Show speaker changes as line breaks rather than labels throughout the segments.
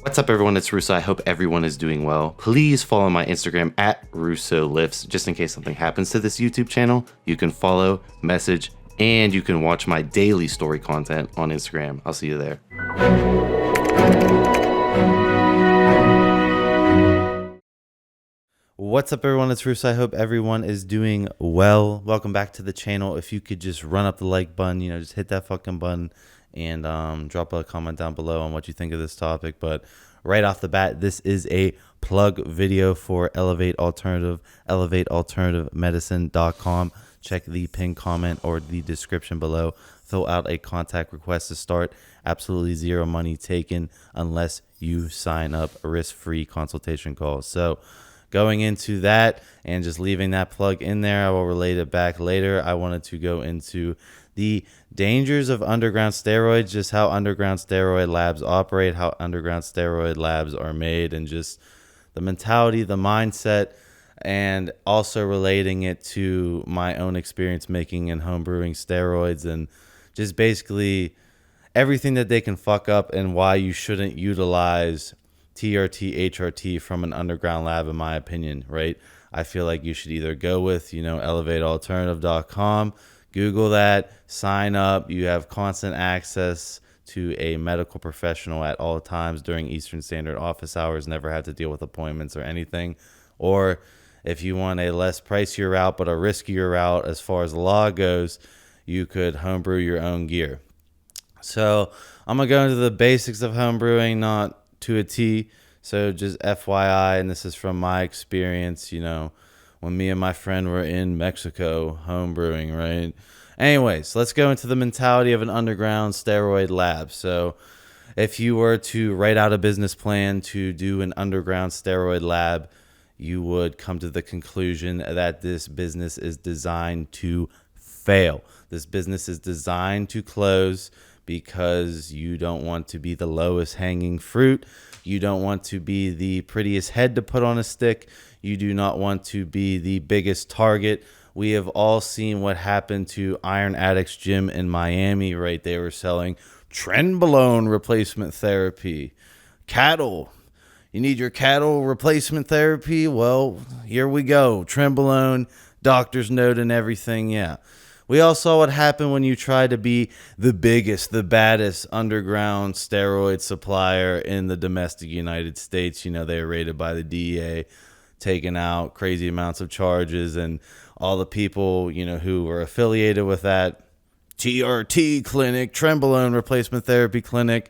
What's up, everyone? It's Russo. I hope everyone is doing well. Please follow my Instagram at RussoLifts, just in case something happens to this YouTube channel. You can follow, message, and you can watch my daily story content on Instagram. I'll see you there. What's up, everyone? It's Russo. I hope everyone is doing well. Welcome back to the channel. If you could just run up the like button, just hit that fucking button and drop a comment down below on what you think of this topic. But right off the bat, this is a plug video for Elevate Alternative, elevatealternativemedicine.com. Check the pinned comment or the description below. Fill out a contact request to start. Absolutely zero money taken unless you sign up a risk-free consultation call. So going into that and just leaving that plug in there, I will relate it back later. I wanted to go into the dangers of underground steroids, just how underground steroid labs operate, how underground steroid labs are made, and just the mentality, the mindset, and also relating it to my own experience making and homebrewing steroids, and just basically everything that they can fuck up and why you shouldn't utilize TRT, HRT from an underground lab, in my opinion, right? I feel like you should either go with, elevatealternative.com, Google that, sign up. You have constant access to a medical professional at all times during Eastern Standard office hours, never have to deal with appointments or anything. Or if you want a less pricier route but a riskier route as far as the law goes, you could homebrew your own gear. So I'm going to go into the basics of homebrewing, not to a T. So just FYI, and this is from my experience, when me and my friend were in Mexico homebrewing, right? Anyways, let's go into the mentality of an underground steroid lab. So if you were to write out a business plan to do an underground steroid lab, you would come to the conclusion that this business is designed to fail. This business is designed to close because you don't want to be the lowest hanging fruit. You don't want to be the prettiest head to put on a stick. You do not want to be the biggest target. We have all seen what happened to Iron Addicts Gym in Miami, right? They were selling Trenbolone replacement therapy. Cattle. You need your cattle replacement therapy? Well, here we go. Trenbolone, doctor's note and everything, yeah. We all saw what happened when you try to be the biggest, the baddest underground steroid supplier in the domestic United States. They were raided by the DEA, taking out crazy amounts of charges, and all the people, who were affiliated with that TRT clinic, Trenbolone replacement therapy clinic,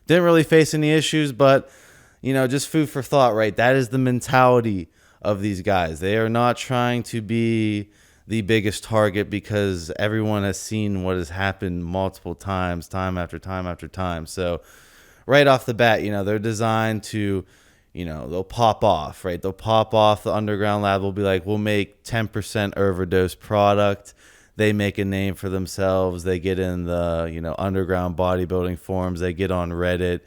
didn't really face any issues, but, just food for thought, right? That is the mentality of these guys. They are not trying to be the biggest target because everyone has seen what has happened multiple times, time after time after time. So right off the bat, they're designed to, they'll pop off, right? They'll pop off. The underground lab will be like, we'll make 10% overdose product. They make a name for themselves. They get in the, underground bodybuilding forums. They get on Reddit.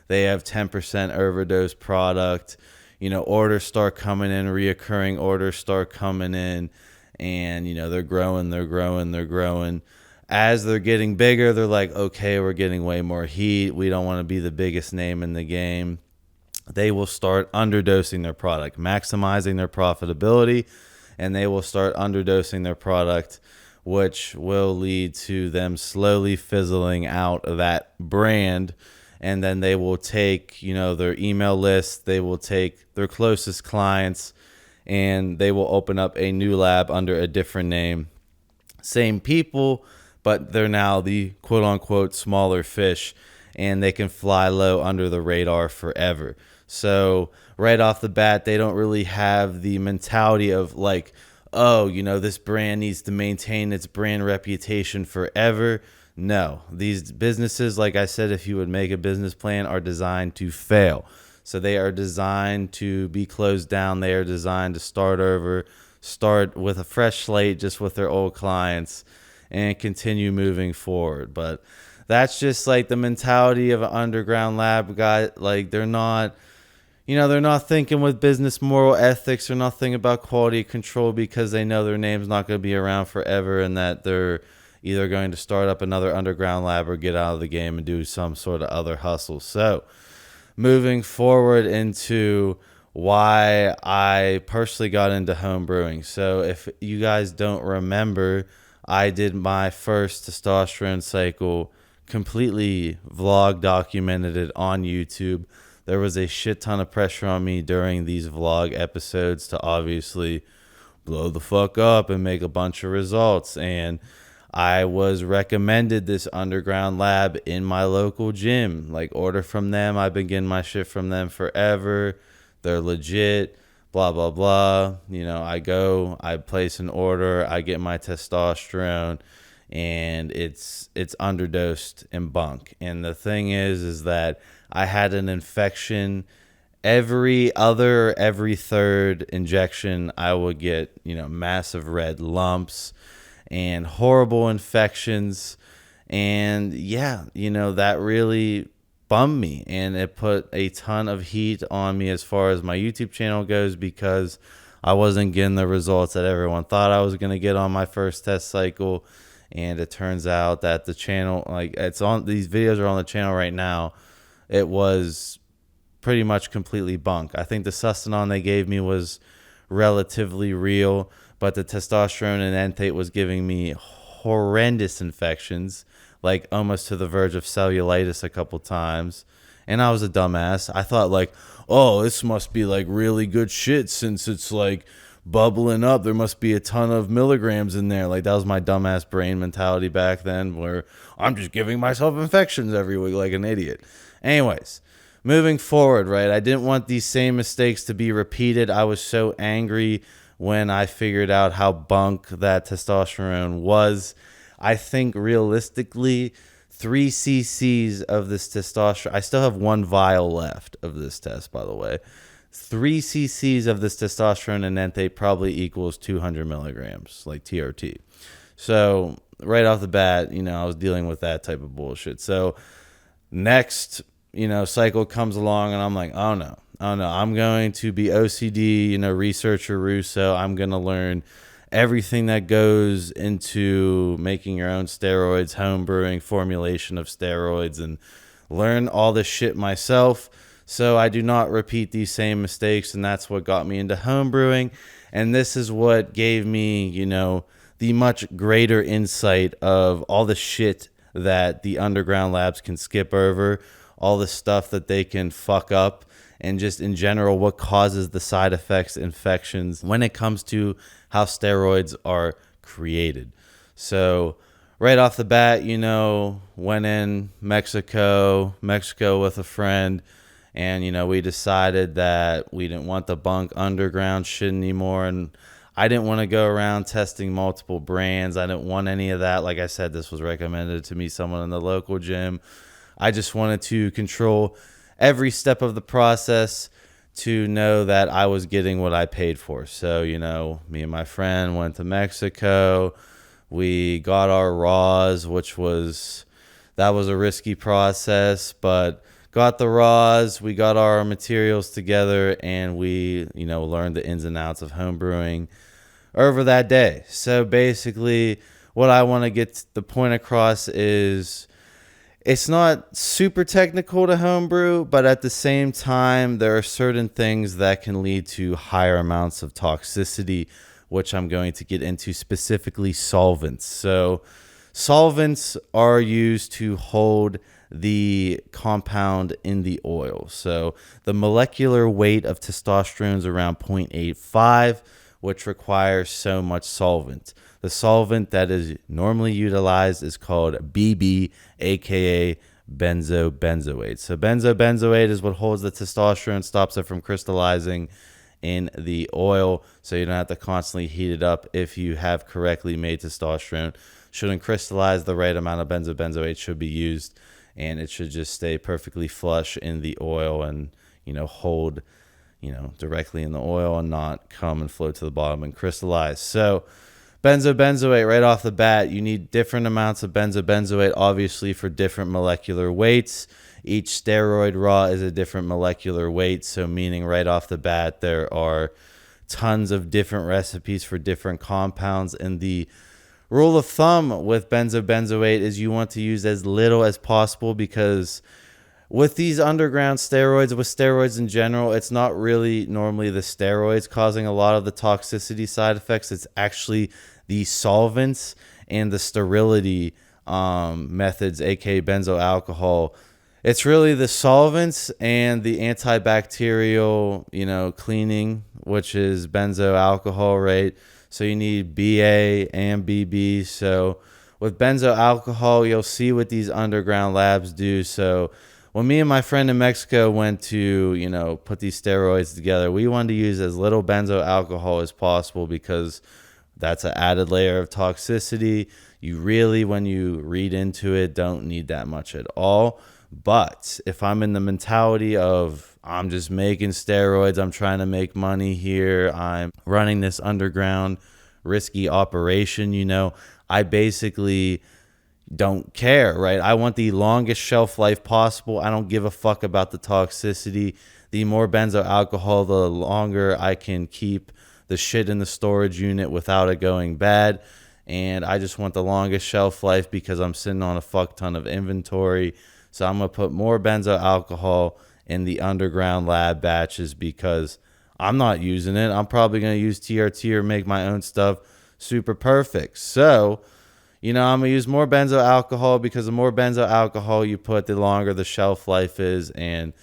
They have 10% overdose product. Orders start coming in, reoccurring orders start coming in. And, they're growing. As they're getting bigger, they're like, okay, we're getting way more heat. We don't want to be the biggest name in the game. They will start underdosing their product, maximizing their profitability, and they will start underdosing their product, which will lead to them slowly fizzling out of that brand. And then they will take, their email list. They will take their closest clients, and they will open up a new lab under a different name. Same people, but they're now the quote-unquote smaller fish, and they can fly low under the radar forever. So right off the bat, they don't really have the mentality of like, oh, this brand needs to maintain its brand reputation forever. No, these businesses, like I said, if you would make a business plan, are designed to fail. So they are designed to be closed down. They are designed to start over, start with a fresh slate just with their old clients, and continue moving forward. But that's just like the mentality of an underground lab guy. Like they're not, they're not thinking with business moral ethics or nothing about quality control because they know their name's not going to be around forever, and that they're either going to start up another underground lab or get out of the game and do some sort of other hustle. So moving forward into why I personally got into home brewing. So if you guys don't remember, I did my first testosterone cycle, completely vlog documented it on YouTube. There was a shit ton of pressure on me during these vlog episodes to obviously blow the fuck up and make a bunch of results. And I was recommended this underground lab in my local gym. Like, order from them. I've been getting my shit from them forever. They're legit, blah, blah, blah. You know, I go, I place an order, I get my testosterone, and it's underdosed in bunk. And the thing is that I had an infection every third injection. I would get, you know, massive red lumps and horrible infections. And yeah, you know, that really bummed me, and it put a ton of heat on me as far as my YouTube channel goes, because I wasn't getting the results that everyone thought I was going to get on my first test cycle. And it turns out that the channel, like, it's on, these videos are on the channel right now. It was pretty much completely bunk. I think the Sustanon they gave me was relatively real, but the testosterone and enthate was giving me horrendous infections, like almost to the verge of cellulitis a couple times. And I was a dumbass. I thought, like, oh, this must be like really good shit since it's like bubbling up. There must be a ton of milligrams in there. Like, that was my dumbass brain mentality back then, where I'm just giving myself infections every week like an idiot. Anyways, moving forward, right? I didn't want these same mistakes to be repeated. I was so angry when I figured out how bunk that testosterone was. I think realistically, 3 cc's of this testosterone, I still have 1 vial left of this test, by the way. 3 cc's of this testosterone and enthate probably equals 200 milligrams, like TRT. So right off the bat, you know, I was dealing with that type of bullshit. So next, you know, cycle comes along and I'm like, oh no, I'm going to be OCD, you know, researcher Russo. I'm going to learn everything that goes into making your own steroids, home brewing, formulation of steroids, and learn all this shit myself, so I do not repeat these same mistakes. And that's what got me into home brewing. And this is what gave me, you know, the much greater insight of all the shit that the underground labs can skip over, all the stuff that they can fuck up, and just in general what causes the side effects, infections, when it comes to how steroids are created. So right off the bat, you know, went in Mexico with a friend, and, you know, we decided that we didn't want the bunk underground shit anymore. And I didn't want to go around testing multiple brands. I didn't want any of that. Like I said, this was recommended to me, someone in the local gym. I just wanted to control every step of the process to know that I was getting what I paid for. So, you know, me and my friend went to Mexico. We got our raws, that was a risky process, but got the raws, we got our materials together, and we, you know, learned the ins and outs of home brewing over that day. So basically, what I want to get the point across is, it's not super technical to homebrew, but at the same time, there are certain things that can lead to higher amounts of toxicity, which I'm going to get into, specifically solvents. So solvents are used to hold the compound in the oil. So the molecular weight of testosterone is around 0.85, which requires so much solvent. The solvent that is normally utilized is called BB, aka benzobenzoate. So benzobenzoate is what holds the testosterone, stops it from crystallizing in the oil, so you don't have to constantly heat it up. If you have correctly made testosterone, shouldn't crystallize. The right amount of benzobenzoate should be used, and it should just stay perfectly flush in the oil and, you know, hold, you know, directly in the oil and not come and float to the bottom and crystallize. So benzobenzoate, right off the bat, you need different amounts of benzobenzoate, obviously, for different molecular weights. Each steroid raw is a different molecular weight, so meaning right off the bat, there are tons of different recipes for different compounds. And the rule of thumb with benzobenzoate is you want to use as little as possible, because with these underground steroids, with steroids in general, it's not really normally the steroids causing a lot of the toxicity side effects. It's actually the solvents and the sterility methods, aka benzo alcohol. It's really the solvents and the antibacterial, cleaning, which is benzo alcohol, right? So you need BA and BB. So with benzo alcohol, you'll see what these underground labs do. So when me and my friend in Mexico went to, put these steroids together, we wanted to use as little benzo alcohol as possible because that's an added layer of toxicity. You really, when you read into it, don't need that much at all. But if I'm in the mentality of I'm just making steroids, I'm trying to make money here, I'm running this underground risky operation, I basically don't care, right? I want the longest shelf life possible. I don't give a fuck about the toxicity. The more benzo alcohol, the longer I can keep the shit in the storage unit without it going bad. And I just want the longest shelf life because I'm sitting on a fuck ton of inventory. So I'm going to put more benzo alcohol in the underground lab batches because I'm not using it. I'm probably going to use TRT or make my own stuff super perfect. So, I'm going to use more benzo alcohol because the more benzo alcohol you put, the longer the shelf life is. And,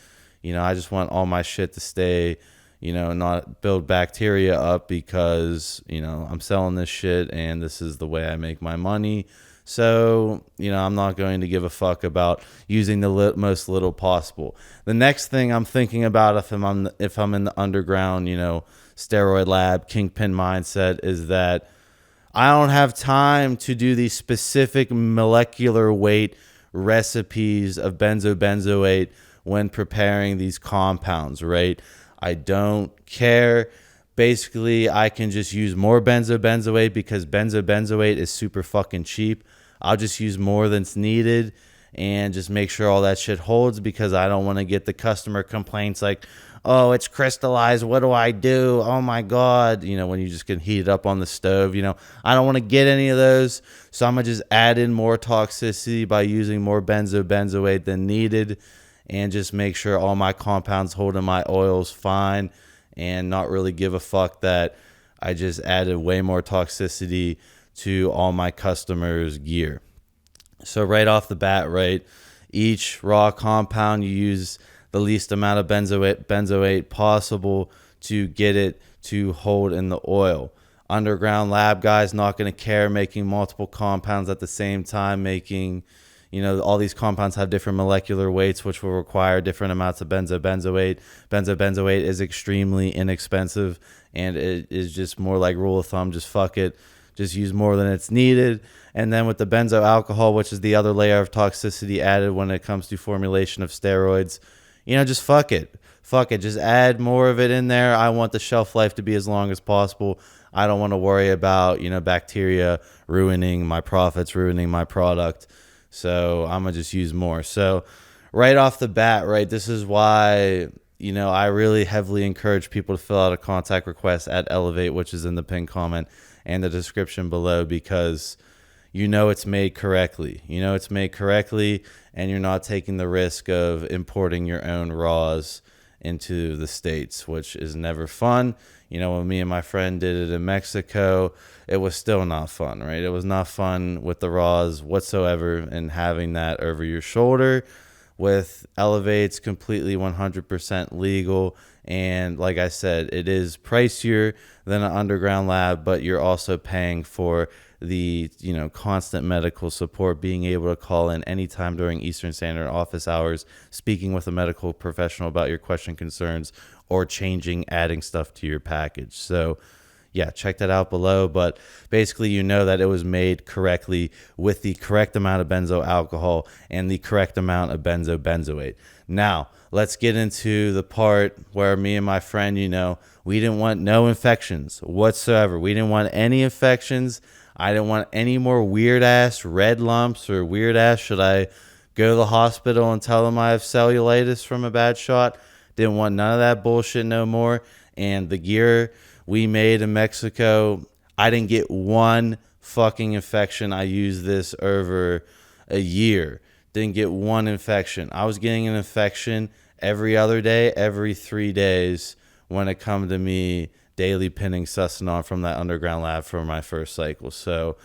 I just want all my shit to stay, not build bacteria up because, I'm selling this shit and this is the way I make my money. So, I'm not going to give a fuck about using the most little possible. The next thing I'm thinking about if I'm in the underground, steroid lab, kingpin mindset is that I don't have time to do these specific molecular weight recipes of benzoate when preparing these compounds, right? I don't care. Basically, I can just use more benzoate because benzoate is super fucking cheap. I'll just use more than's needed and just make sure all that shit holds because I don't want to get the customer complaints like, oh, it's crystallized. What do I do? Oh my God. When you just can heat it up on the stove, I don't want to get any of those. So I'm going to just add in more toxicity by using more benzoate than needed and just make sure all my compounds holding my oils fine and not really give a fuck that I just added way more toxicity to all my customers' gear. So right off the bat, right, each raw compound you use the least amount of benzoate possible to get it to hold in the oil. Underground lab guys not going to care making multiple compounds at the same time, making, all these compounds have different molecular weights, which will require different amounts of benzoate. Benzoate is extremely inexpensive, and it is just more like rule of thumb, just fuck it. Just use more than it's needed. And then with the benzo alcohol, which is the other layer of toxicity added when it comes to formulation of steroids, just fuck it. Fuck it. Just add more of it in there. I want the shelf life to be as long as possible. I don't want to worry about, bacteria ruining my profits, ruining my product. So I'm going to just use more. So right off the bat, right, this is why, I really heavily encourage people to fill out a contact request at Elevate, which is in the pinned comment and the description below, because it's made correctly. It's made correctly, and you're not taking the risk of importing your own raws into the States, which is never fun. When me and my friend did it in Mexico, it was still not fun, right? It was not fun with the raws whatsoever, and having that over your shoulder. With Elevate's completely 100% legal, and like I said, it is pricier than an underground lab, but you're also paying for the constant medical support, being able to call in anytime during Eastern Standard office hours, speaking with a medical professional about your question, concerns, or adding stuff to your package. So yeah, check that out below. But basically, that it was made correctly with the correct amount of benzo alcohol and the correct amount of benzoate. Now, let's get into the part where me and my friend, we didn't want no infections whatsoever. We didn't want any infections. I didn't want any more weird ass red lumps or weird ass, should I go to the hospital and tell them I have cellulitis from a bad shot? Didn't want none of that bullshit no more. And the gear we made in Mexico, I didn't get one fucking infection. I used this over a year. didn't get one infection. I was getting an infection every other day, every 3 days when it come to me daily pinning Sustanon from that underground lab for my first cycle. So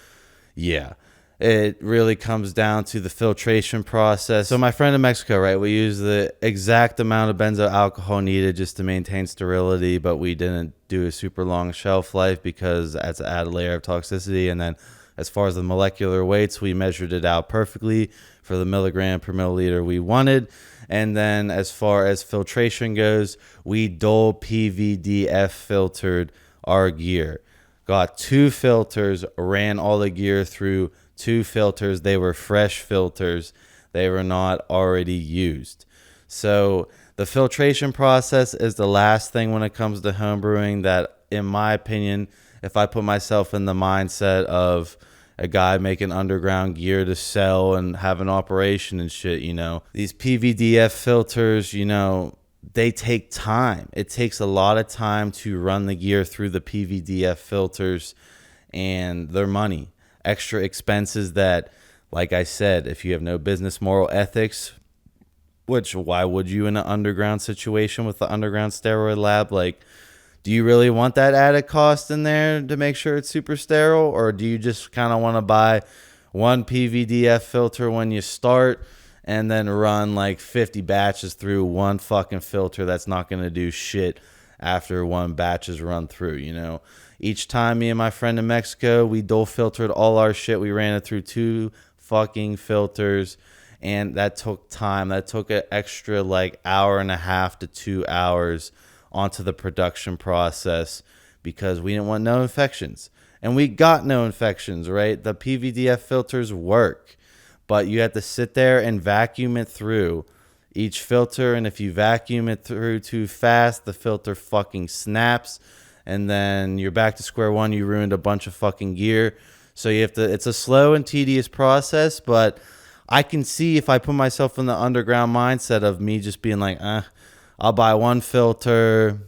yeah, it really comes down to the filtration process. So my friend in Mexico, right, we use the exact amount of benzo alcohol needed just to maintain sterility, but we didn't do a super long shelf life because that's to add a layer of toxicity. And then as far as the molecular weights, we measured it out perfectly for the milligram per milliliter we wanted. And then as far as filtration goes, we dual PVDF filtered our gear. Got 2 filters, ran all the gear through 2 filters. They were fresh filters. They were not already used. So the filtration process is the last thing when it comes to homebrewing that, in my opinion, if I put myself in the mindset of a guy making underground gear to sell and have an operation and shit, these PVDF filters, they take time. It takes a lot of time to run the gear through the PVDF filters, and they're money. Extra expenses that, like I said, if you have no business moral ethics, which why would you in an underground situation with the underground steroid lab? Like, do you really want that added cost in there to make sure it's super sterile? Or do you just kind of want to buy one PVDF filter when you start and then run like 50 batches through one fucking filter that's not going to do shit after one batch is run through, Each time me and my friend in Mexico, we dual filtered all our shit. We ran it through 2 fucking filters, and that took time. That took an extra like hour and a half to 2 hours onto the production process because we didn't want no infections. And we got no infections, right? The PVDF filters work, but you have to sit there and vacuum it through each filter. And if you vacuum it through too fast, the filter fucking snaps. And then you're back to square one. You ruined a bunch of fucking gear. So you have to, it's a slow and tedious process, but I can see if I put myself in the underground mindset of me just being like, I'll buy one filter,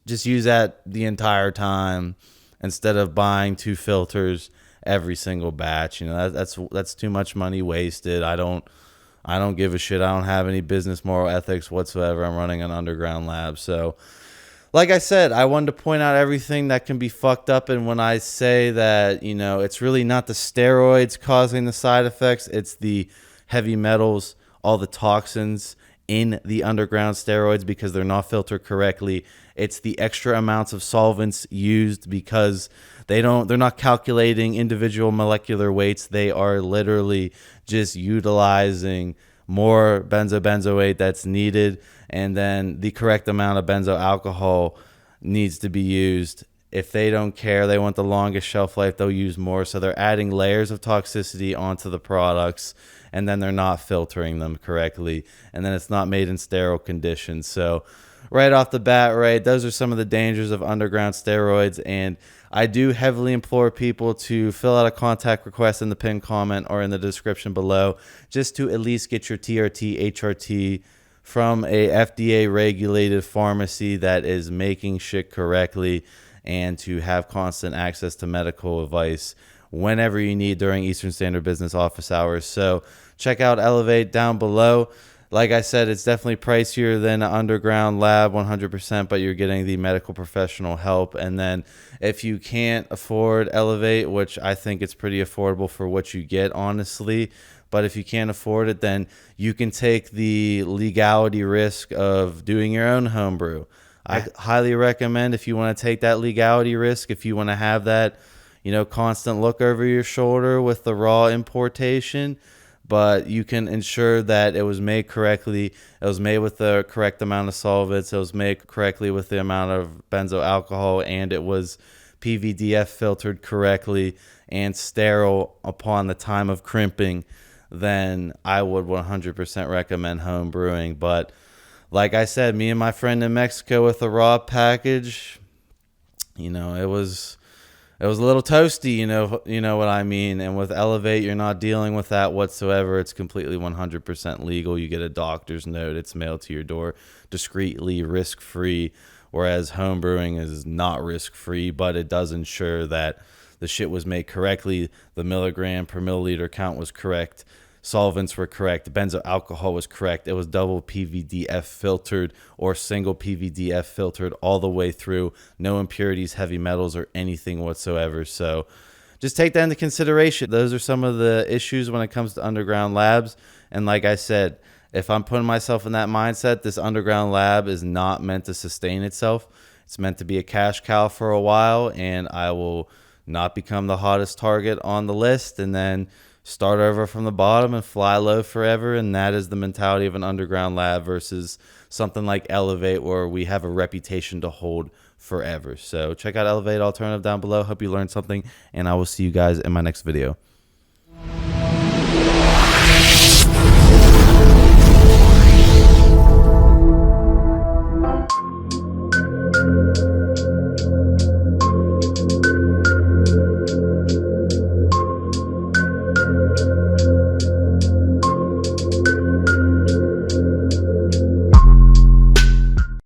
just use that the entire time instead of buying 2 filters every single batch. That's too much money wasted. I don't give a shit. I don't have any business moral ethics whatsoever. I'm running an underground lab. So like I said, I wanted to point out everything that can be fucked up. And when I say that, it's really not the steroids causing the side effects, it's the heavy metals, all the toxins in the underground steroids because they're not filtered correctly. It's the extra amounts of solvents used because they're not calculating individual molecular weights. They are literally just utilizing more benzoate that's needed, and then the correct amount of benzo alcohol needs to be used. If they don't care, they want the longest shelf life, they'll use more. So they're adding layers of toxicity onto the products, and then they're not filtering them correctly, and then it's not made in sterile conditions. So right off the bat, right, those are some of the dangers of underground steroids. And I do heavily implore people to fill out a contact request in the pinned comment or in the description below, just to at least get your TRT, HRT from a FDA regulated pharmacy that is making shit correctly, and to have constant access to medical advice whenever you need during Eastern Standard Business office hours. So check out Elevate down below. Like I said, it's definitely pricier than an underground lab, 100%, but you're getting the medical professional help. And then if you can't afford Elevate, which I think it's pretty affordable for what you get, honestly, but if you can't afford it, then you can take the legality risk of doing your own homebrew. I highly recommend, if you want to take that legality risk, if you want to have that, constant look over your shoulder with the raw importation, but you can ensure that it was made correctly. It was made with the correct amount of solvents. It was made correctly with the amount of benzo alcohol, and it was PVDF filtered correctly and sterile upon the time of crimping. Then I would 100% recommend home brewing. But like I said, me and my friend in Mexico with the raw package, it was a little toasty, you know what I mean? And with Elevate, you're not dealing with that whatsoever. It's completely 100% legal. You get a doctor's note. It's mailed to your door discreetly, risk-free, whereas home brewing is not risk-free, but it does ensure that the shit was made correctly. The milligram per milliliter count was correct. solvents were correct. The benzo alcohol was correct. It was double PVDF filtered or single PVDF filtered all the way through. No impurities, heavy metals, or anything whatsoever. So just take that into consideration. Those are some of the issues when it comes to underground labs. And like I said, if I'm putting myself in that mindset, this underground lab is not meant to sustain itself. It's meant to be a cash cow for a while, and I will not become the hottest target on the list and then start over from the bottom and fly low forever. And that is the mentality of an underground lab versus something like Elevate, where we have a reputation to hold forever. So check out Elevate Alternative down below. Hope you learned something, and I will see you guys in my next video.